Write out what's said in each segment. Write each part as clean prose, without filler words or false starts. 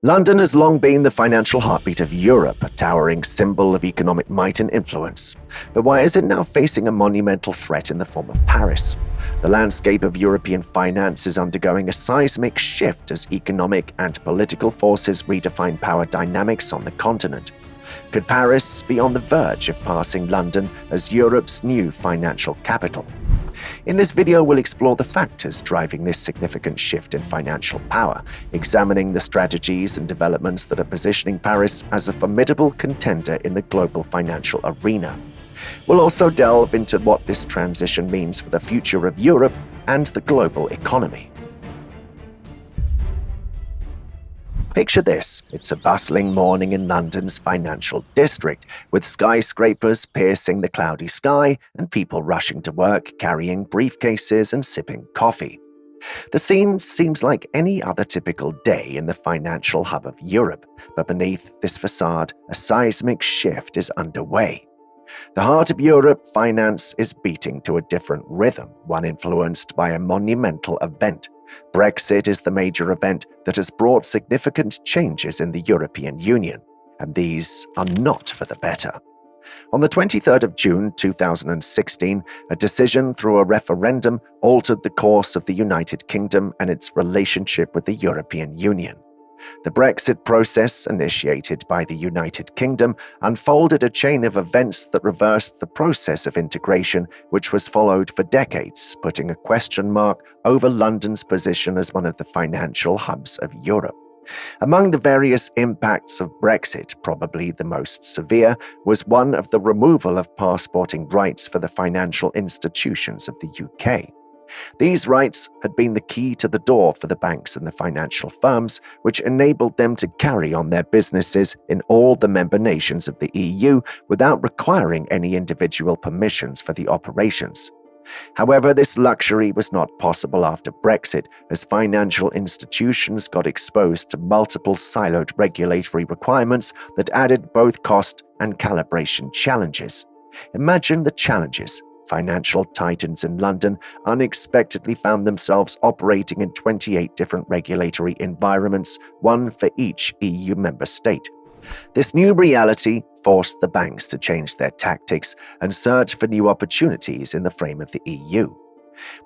London has long been the financial heartbeat of Europe, a towering symbol of economic might and influence. But why is it now facing a monumental threat in the form of Paris? The landscape of European finance is undergoing a seismic shift as economic and political forces redefine power dynamics on the continent. Could Paris be on the verge of passing London as Europe's new financial capital? In this video, we'll explore the factors driving this significant shift in financial power, examining the strategies and developments that are positioning Paris as a formidable contender in the global financial arena. We'll also delve into what this transition means for the future of Europe and the global economy. Picture this. It's a bustling morning in London's financial district, with skyscrapers piercing the cloudy sky and people rushing to work, carrying briefcases and sipping coffee. The scene seems like any other typical day in the financial hub of Europe, but beneath this facade, a seismic shift is underway. The heart of Europe, finance is beating to a different rhythm, one influenced by a monumental event. Brexit is the major event that has brought significant changes in the European Union, and these are not for the better. On the 23rd of June 2016, a decision through a referendum altered the course of the United Kingdom and its relationship with the European Union. The Brexit process, initiated by the United Kingdom, unfolded a chain of events that reversed the process of integration, which was followed for decades, putting a question mark over London's position as one of the financial hubs of Europe. Among the various impacts of Brexit, probably the most severe was one of the removal of passporting rights for the financial institutions of the UK. These rights had been the key to the door for the banks and the financial firms, which enabled them to carry on their businesses in all the member nations of the EU without requiring any individual permissions for the operations. However, this luxury was not possible after Brexit, as financial institutions got exposed to multiple siloed regulatory requirements that added both cost and calibration challenges. Imagine the challenges. Financial titans in London unexpectedly found themselves operating in 28 different regulatory environments, one for each EU member state. This new reality forced the banks to change their tactics and search for new opportunities in the frame of the EU.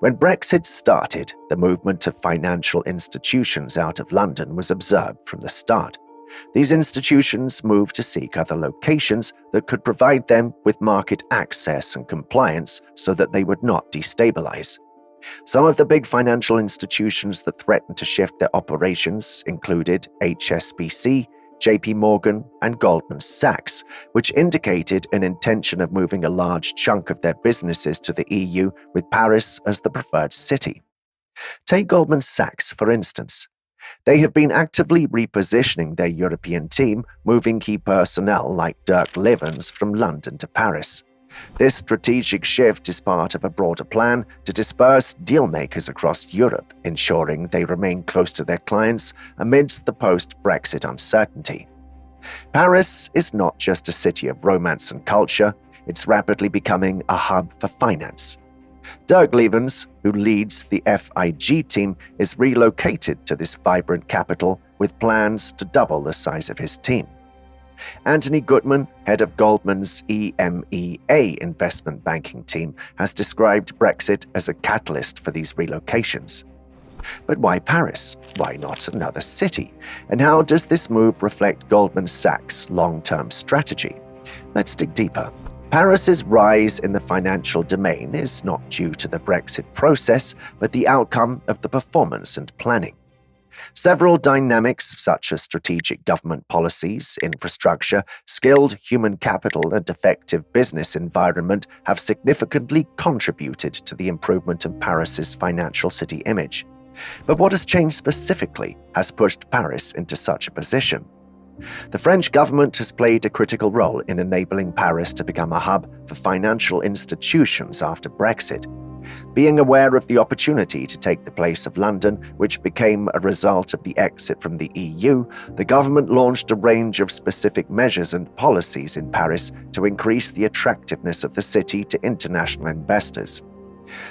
When Brexit started, the movement of financial institutions out of London was observed from the start. These institutions moved to seek other locations that could provide them with market access and compliance so that they would not destabilize. Some of the big financial institutions that threatened to shift their operations included HSBC, JP Morgan, and Goldman Sachs, which indicated an intention of moving a large chunk of their businesses to the EU with Paris as the preferred city. Take Goldman Sachs, for instance. They have been actively repositioning their European team, moving key personnel like Dirk Livens from London to Paris. This strategic shift is part of a broader plan to disperse dealmakers across Europe, ensuring they remain close to their clients amidst the post-Brexit uncertainty. Paris is not just a city of romance and culture, it's rapidly becoming a hub for finance. Dirk Livens, who leads the FIG team, is relocated to this vibrant capital with plans to double the size of his team. Anthony Goodman, head of Goldman's EMEA investment banking team, has described Brexit as a catalyst for these relocations. But why Paris? Why not another city? And how does this move reflect Goldman Sachs' long-term strategy? Let's dig deeper. Paris's rise in the financial domain is not due to the Brexit process, but the outcome of the performance and planning. Several dynamics such as strategic government policies, infrastructure, skilled human capital, and effective business environment have significantly contributed to the improvement of Paris's financial city image. But what has changed specifically has pushed Paris into such a position? The French government has played a critical role in enabling Paris to become a hub for financial institutions after Brexit. Being aware of the opportunity to take the place of London, which became a result of the exit from the EU, the government launched a range of specific measures and policies in Paris to increase the attractiveness of the city to international investors.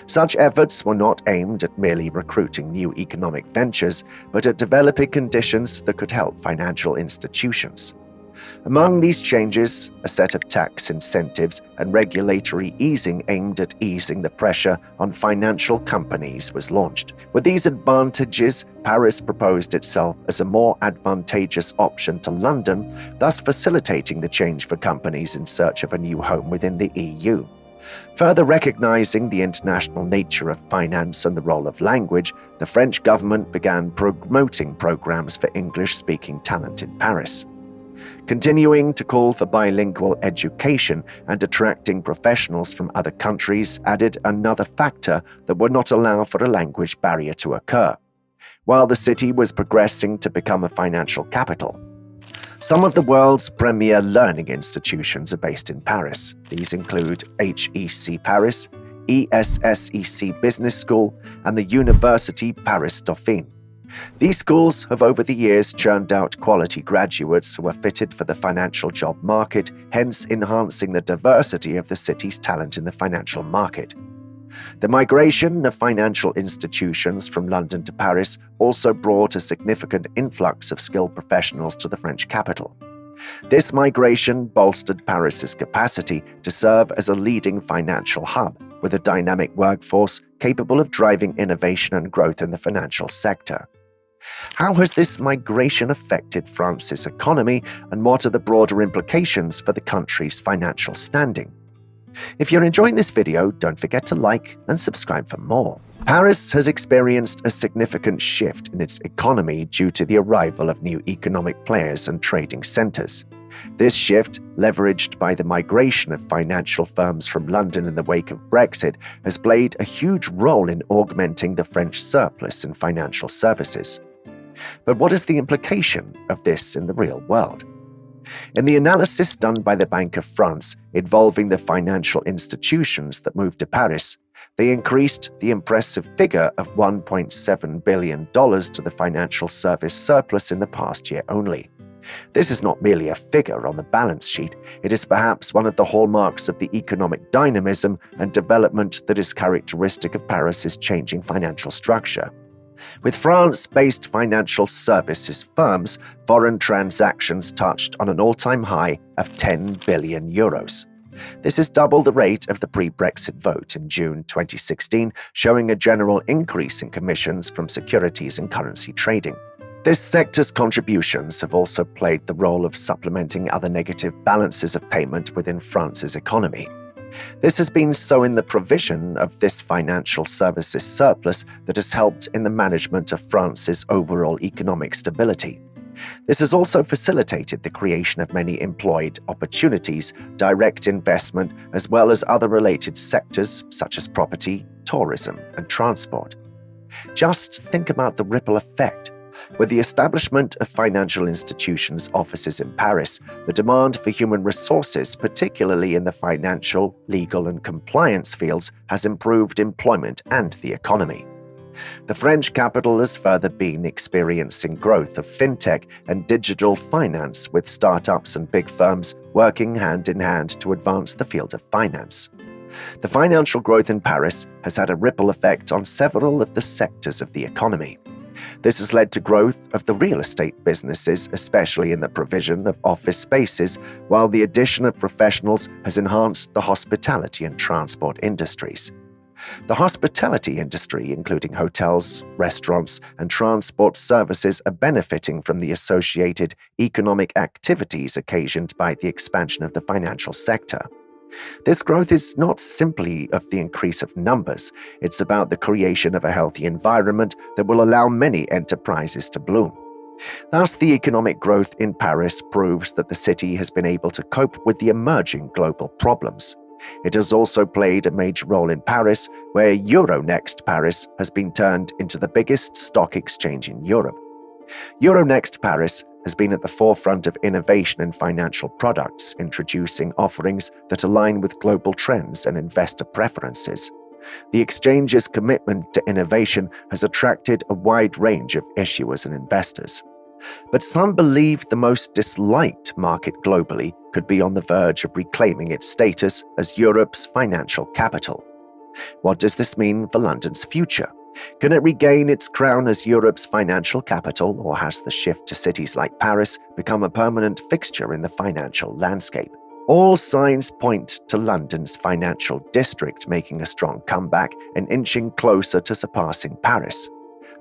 Such efforts were not aimed at merely recruiting new economic ventures, but at developing conditions that could help financial institutions. Among these changes, a set of tax incentives and regulatory easing aimed at easing the pressure on financial companies was launched. With these advantages, Paris proposed itself as a more advantageous option to London, thus facilitating the change for companies in search of a new home within the EU. Further recognizing the international nature of finance and the role of language, the French government began promoting programs for English-speaking talent in Paris. Continuing to call for bilingual education and attracting professionals from other countries added another factor that would not allow for a language barrier to occur, while the city was progressing to become a financial capital. Some of the world's premier learning institutions are based in Paris. These include HEC Paris, ESSEC Business School, and the University Paris Dauphine. These schools have over the years churned out quality graduates who are fitted for the financial job market, hence enhancing the diversity of the city's talent in the financial market. The migration of financial institutions from London to Paris also brought a significant influx of skilled professionals to the French capital. This migration bolstered Paris's capacity to serve as a leading financial hub, with a dynamic workforce capable of driving innovation and growth in the financial sector. How has this migration affected France's economy, and what are the broader implications for the country's financial standing? If you're enjoying this video, don't forget to like and subscribe for more. Paris has experienced a significant shift in its economy due to the arrival of new economic players and trading centers. This shift, leveraged by the migration of financial firms from London in the wake of Brexit, has played a huge role in augmenting the French surplus in financial services. But what is the implication of this in the real world? In the analysis done by the Bank of France involving the financial institutions that moved to Paris, they increased the impressive figure of $1.7 billion to the financial service surplus in the past year only. This is not merely a figure on the balance sheet, it is perhaps one of the hallmarks of the economic dynamism and development that is characteristic of Paris's changing financial structure. With France-based financial services firms, foreign transactions touched on an all-time high of 10 billion euros. This is double the rate of the pre-Brexit vote in June 2016, showing a general increase in commissions from securities and currency trading. This sector's contributions have also played the role of supplementing other negative balances of payment within France's economy. This has been so in the provision of this financial services surplus that has helped in the management of France's overall economic stability. This has also facilitated the creation of many employed opportunities, direct investment, as well as other related sectors such as property, tourism, and transport. Just think about the ripple effect. With the establishment of financial institutions' offices in Paris, the demand for human resources, particularly in the financial, legal, and compliance fields, has improved employment and the economy. The French capital has further been experiencing growth of fintech and digital finance, with startups and big firms working hand in hand to advance the field of finance. The financial growth in Paris has had a ripple effect on several of the sectors of the economy. This has led to growth of the real estate businesses, especially in the provision of office spaces, while the addition of professionals has enhanced the hospitality and transport industries. The hospitality industry, including hotels, restaurants, and transport services, are benefiting from the associated economic activities occasioned by the expansion of the financial sector. This growth is not simply of the increase of numbers, it's about the creation of a healthy environment that will allow many enterprises to bloom. Thus, the economic growth in Paris proves that the city has been able to cope with the emerging global problems. It has also played a major role in Paris, where Euronext Paris has been turned into the biggest stock exchange in Europe. Euronext Paris has been at the forefront of innovation in financial products, introducing offerings that align with global trends and investor preferences. The exchange's commitment to innovation has attracted a wide range of issuers and investors. But some believe the most disliked market globally could be on the verge of reclaiming its status as Europe's financial capital. What does this mean for London's future? Can it regain its crown as Europe's financial capital, or has the shift to cities like Paris become a permanent fixture in the financial landscape? All signs point to London's financial district making a strong comeback and inching closer to surpassing Paris.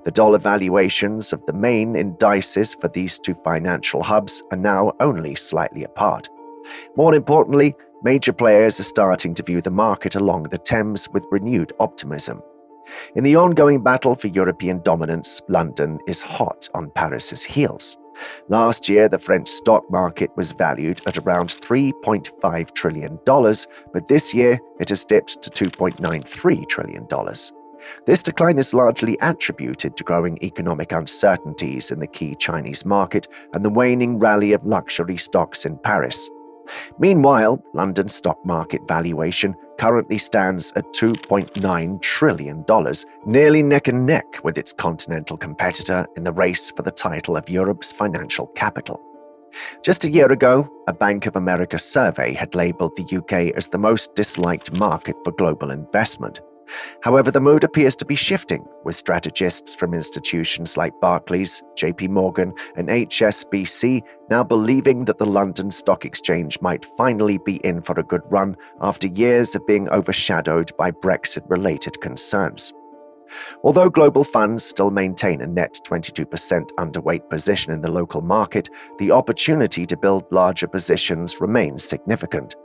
The dollar valuations of the main indices for these two financial hubs are now only slightly apart. More importantly, major players are starting to view the market along the Thames with renewed optimism. In the ongoing battle for European dominance, London is hot on Paris's heels. Last year, the French stock market was valued at around $3.5 trillion, but this year it has dipped to $2.93 trillion. This decline is largely attributed to growing economic uncertainties in the key Chinese market and the waning rally of luxury stocks in Paris. Meanwhile, London's stock market valuation currently stands at $2.9 trillion, nearly neck and neck with its continental competitor in the race for the title of Europe's financial capital. Just a year ago, a Bank of America survey had labeled the UK as the most disliked market for global investment. However, the mood appears to be shifting, with strategists from institutions like Barclays, JP Morgan, and HSBC now believing that the London Stock Exchange might finally be in for a good run after years of being overshadowed by Brexit-related concerns. Although global funds still maintain a net 22% underweight position in the local market, the opportunity to build larger positions remains significant.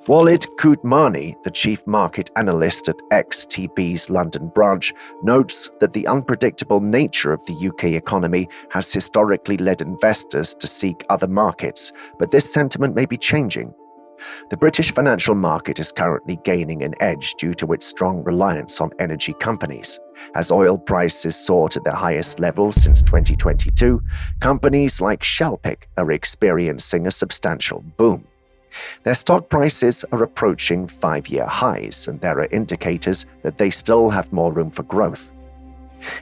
Walid Koutmani, the chief market analyst at XTB's London branch, notes that the unpredictable nature of the UK economy has historically led investors to seek other markets, but this sentiment may be changing. The British financial market is currently gaining an edge due to its strong reliance on energy companies. As oil prices soar to their highest levels since 2022, companies like Shellpick are experiencing a substantial boom. Their stock prices are approaching 5-year highs, and there are indicators that they still have more room for growth.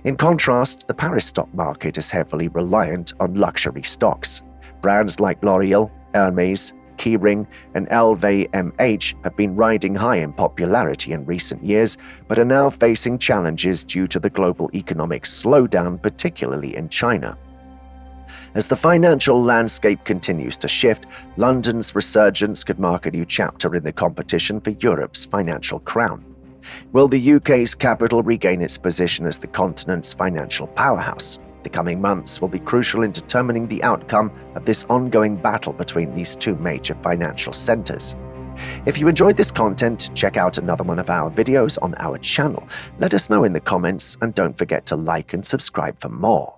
In contrast, the Paris stock market is heavily reliant on luxury stocks. Brands like L'Oreal, Hermès, Kering, and LVMH have been riding high in popularity in recent years, but are now facing challenges due to the global economic slowdown, particularly in China. As the financial landscape continues to shift, London's resurgence could mark a new chapter in the competition for Europe's financial crown. Will the UK's capital regain its position as the continent's financial powerhouse? The coming months will be crucial in determining the outcome of this ongoing battle between these two major financial centres. If you enjoyed this content, check out another one of our videos on our channel. Let us know in the comments, and don't forget to like and subscribe for more.